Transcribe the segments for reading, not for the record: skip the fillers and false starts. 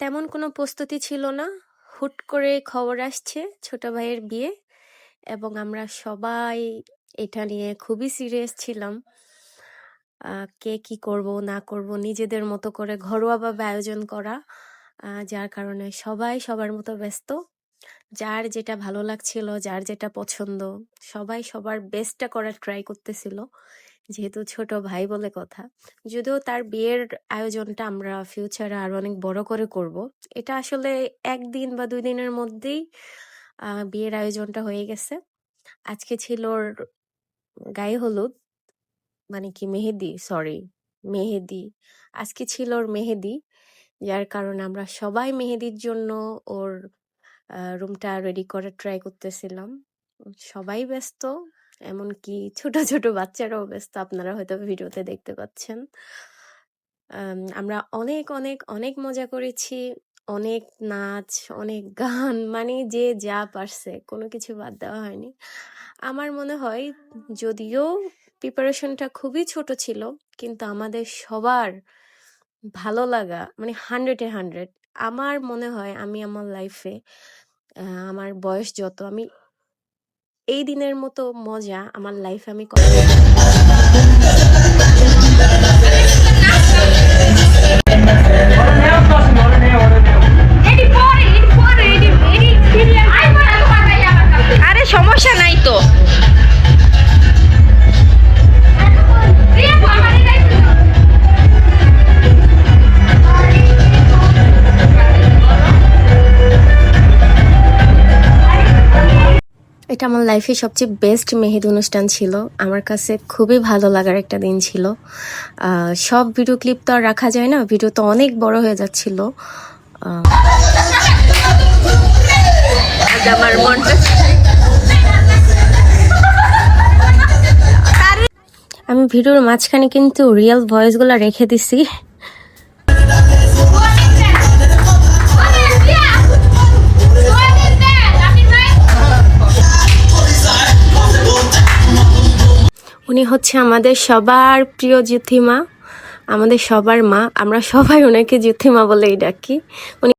তেমন কোনো প্রস্তুতি ছিল না। হুট করে খবর আসছে ছোট ভাইয়ের বিয়ে এবং আমরা সবাই এটা নিয়ে খুবই সিরিয়াস ছিলাম। কে কি করব না করব নিজেদের মতো করে ঘরোয়াভাবে আয়োজন করা। যার কারণে সবাই সবার মতো ব্যস্ত। যার যেটা ভালো লাগছিল, যার যেটা পছন্দ, সবাই সবার বেস্টটা করার ট্রাই করতেছিল। যেহেতু ছোট ভাই বলে কথা। যদিও তার বিয়ের আয়োজনটা আমরা ফিউচারে আরো অনেক বড় করে করব। এটা আসলে ১ দিন বা ২ দিনের মধ্যেই বিয়ের আয়োজনটা হয়ে গেছে। আজকে ছিল ওর গায়ে হলুদ, মানে কি মেহেদি, সরি মেহেদি। আজকে ছিল ওর মেহেদি। যার কারণে আমরা সবাই মেহেদির জন্য ওর রুমটা রেডি করার ট্রাই করতেছিলাম। সবাই ব্যস্ত, এমনকি ছোট ছোট বাচ্চারাও ব্যস্ত, আপনারা হয়তো ভিডিওতে দেখতে পাচ্ছেন। আমরা অনেক অনেক অনেক মজা করেছি, অনেক নাচ, অনেক গান, মানে যে যা পারছে কোনো কিছু বাদ দেওয়া হয়নি। আমার মনে হয় যদিও প্রিপারেশনটা খুবই ছোট ছিল, কিন্তু আমাদের সবার ভালো লাগা মানে 100-এ 100। আমার মনে হয় আমি আমার লাইফে আমার বয়স যত, আমি এই দিনের মতো মজা আমার লাইফে আমি আরে সমস্যা নাই তো। এটা আমার লাইফে সবচেয়ে বেস্ট মেহেদি অনুষ্ঠান ছিল। আমার কাছে খুবই ভালো লাগার একটা দিন ছিল। সব ভিডিও ক্লিপ তো আর রাখা যায় না, ভিডিও তো অনেক বড় হয়ে যাচ্ছিল। আমার মনটা আমি ভিডিওর মাঝখানে কিন্তু রিয়েল ভয়েসগুলো রেখে দিছি। উনি হচ্ছে আমাদের সবার প্রিয় জ্যোতিমা, আমাদের সবার মা। আমরা সবাই ওনাকে জ্যোতিমা বলেই ডাকি। উনি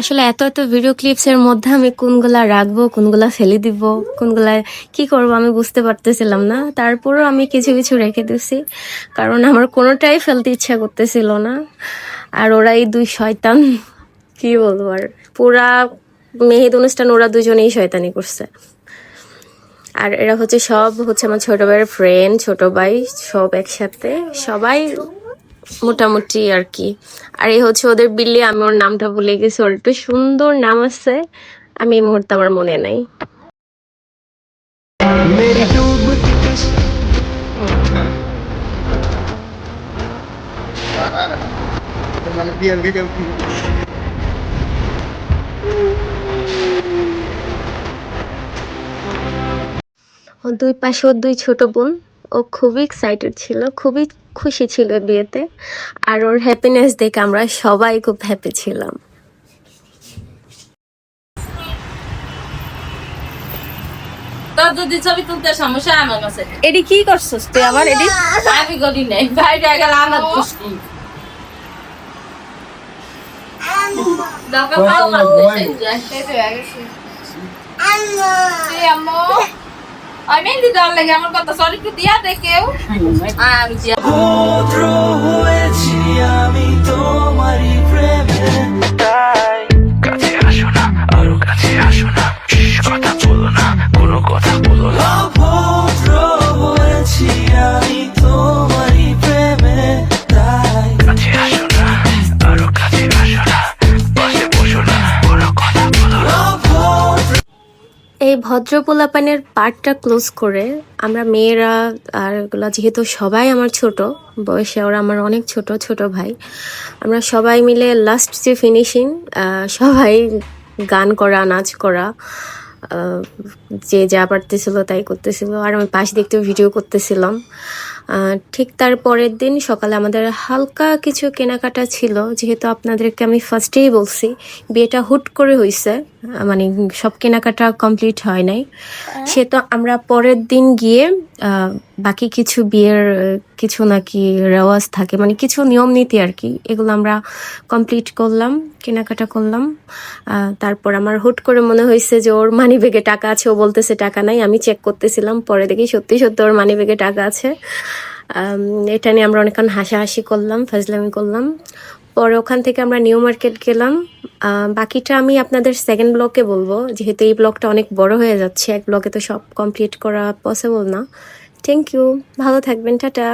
আসলে এত এত ভিডিও ক্লিপস এর মধ্যে আমি কোনগুলা রাখবো, কোনগুলা ফেলে দিব, কোনগুলা কি করব আমি বুঝতে পারতেছিলাম না। তারপরও আমি কিছু কিছু রেখে দিছি, কারণ আমার কোনোটাই ফেলতে ইচ্ছা করতেছিল না। আর ওরা এই দুই শয়তান, কি বলবো আর, পুরা মেহেদ অনুষ্ঠান ওরা দুজনেই শয়তানি করছে। আর এরা হচ্ছে সব হচ্ছে আমার ছোট ভাইয়ের ফ্রেন্ড, ছোট ভাই সব একসাথে, সবাই মোটামুটি আর কি। আর এই হচ্ছে ওদের বিল্লি, আমি ওর নামটা ভুলে গেছি, ওর একটু সুন্দর নাম আছে, আমি এই মুহূর্তে আমার মনে নাই। ও দুই পাশে ওর দুই ছোট বোন, ও খুবই এক্সাইটেড ছিল, খুবই খুশি ছিল বিয়েতে। আর ওর হ্যাপিনেস দেখে আমরা সবাই খুব হ্যাপি ছিলাম। তোর যদি ছবি তুলতে সমস্যা আমার কাছে। এডি কি করছস তুই আবার এডি? আমি করি নাই, বাইরে গেল আমার খুশি। দরকার ভালো লাগছে আমি মেহেন্দি দেওয়ার লাগে আমার কথা সরি একটু দিয়া দে কেউ। আমি দিয়া আমি তোমারই প্রেমে তাই কাছে আসো না, আরো কাছে আসো না, কথা বলো না, কোনো কথা বলো না। ভদ্র হয়েছি আমি তোমারই প্রেমে তাই কাছে আসো না, আরো কাছে আসো না, পাশে বসো না, কোনো কথা বলো না। এই ভদ্র পোলাপানের পার্টটা ক্লোজ করে আমরা মেয়েরা আর এগুলো, যেহেতু সবাই আমার ছোট বয়সে, ওরা আমার অনেক ছোট ছোট ভাই, আমরা সবাই মিলে লাস্ট যে ফিনিশিং, সবাই গান করা, নাচ করা, যে যা পারতেছিল তাই করতেছিল। আর আমি পাশ দেখতে ভিডিও করতেছিলাম। ঠিক তার পরের দিন সকালে আমাদের হালকা কিছু কেনাকাটা ছিল, যেহেতু আপনাদেরকে আমি ফার্স্টেই বলছি বিয়েটা হুট করে হয়েছে, মানে সব কেনাকাটা কমপ্লিট হয় নাই। সে তো আমরা পরের দিন গিয়ে বাকি কিছু বিয়ের কিছু নাকি রেওয়াজ থাকে, মানে কিছু নিয়ম নীতি আর কি, এগুলো আমরা কমপ্লিট করলাম, কেনাকাটা করলাম। তারপর আমার হুট করে মনে হয়েছে যে ওর মানি ব্যাগে টাকা আছে, ও বলতেছে টাকা নাই, আমি চেক করতেছিলাম, পরে দেখি সত্যি সত্যি ওর মানি ব্যাগে টাকা আছে। এটা নিয়ে আমরা অনেকক্ষণ হাসাহাসি করলাম, ফাজলামি করলাম। পরে ওখান থেকে আমরা নিউ মার্কেট গেলাম। বাকিটা আমি আপনাদের সেকেন্ড ব্লকে বলবো, যেহেতু এই ব্লগটা অনেক বড় হয়ে যাচ্ছে, এক ব্লকে তো সব কমপ্লিট করা পসিবল না। থ্যাংক ইউ, ভালো থাকবেন, টাটা।